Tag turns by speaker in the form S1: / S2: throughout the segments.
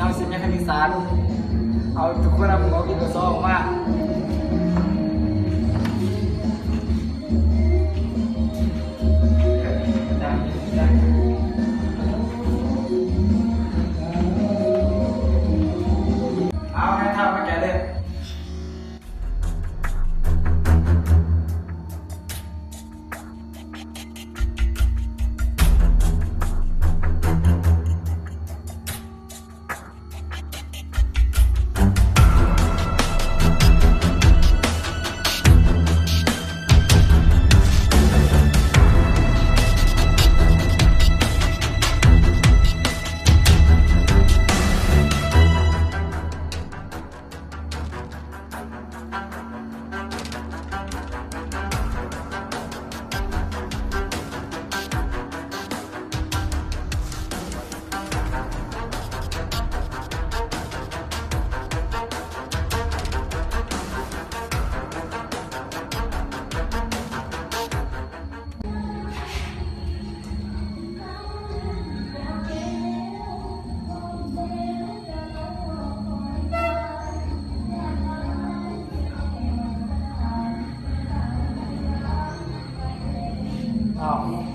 S1: เอาสิ่งนี้คณิตศาสตร์เอาทุกคนเอาผมเอากินตัวซองมาเอาให้ทำมาแกเลย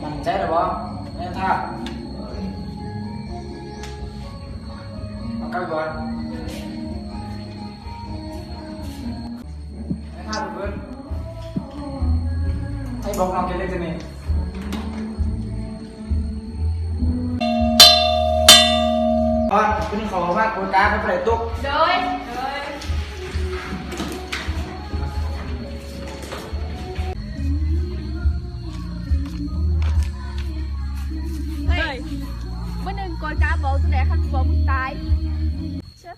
S1: มั่นใจหรือเปล่าแม่ท่าเอากลับก่อนแม่ท่าเพื่อนให้บอกน้องเกเล็กจะนี่ก่อนคุณขอมากคุณการให้ไปตุ๊ก
S2: โดยเมื่อหนึ่งกดการบอกตัวไหนคันบอกมึงตายเชื่อ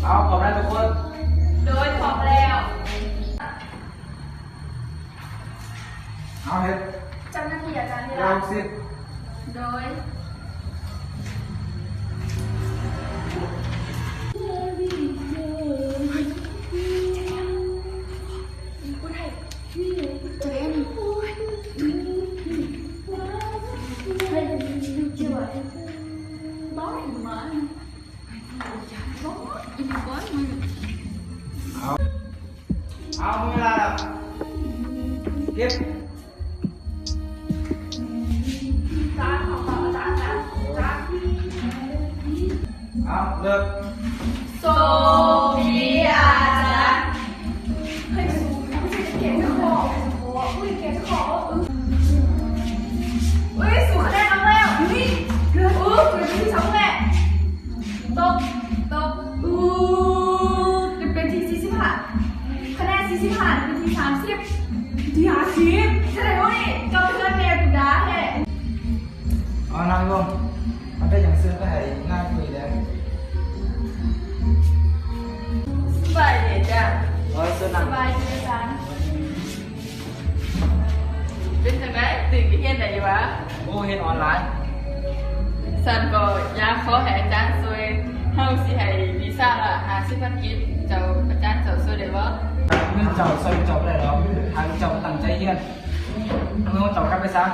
S1: เอาขอบได้ทุกคน
S2: โดยขอบแล้ว
S1: เอาเห็ด
S2: เจ้าหน้าที่อาจารย์นี่
S1: เรา
S2: ละ
S1: สิ
S2: โดย
S1: เอาเวลาแล้วเก็บ
S2: จานของเราจาน
S1: เอาเลิก
S2: โซฟีอาจารย์เฮ้ยเก่งจะขออุ้ยเก่งจะขออุ้ยสูงคะแนนเอาแล้วนี่เป็นที่สองแหละตกเป็นที่45คะแนน45เป็นที่30แสดงว่านี่ก็เพื่อนเมย์กูด่าแท้
S1: เอานั่งลงมันได้อย่างเสื้อก็ให้ง่ายคุยเลย
S2: สบายดีจ้ะ
S1: เสื้อ
S2: ส
S1: นั่ง
S2: บายดีจ้ะเป็นจังไงตื่นกี่เที่ยงไหนวะ
S1: โอ้เห็นออนไลน์
S2: สันก็อยากขอให้อาจารย์ช่วยเฮาสิให้วีซ่าละ50,000กิฟต์เจ้าอาจารย์เจ้าช่วยได้บ่
S1: เงินเจ้าซอยเจ้าได้หรอทางเจ้าตั้งใจเฮียนเงินเจ้ากลับไปซะ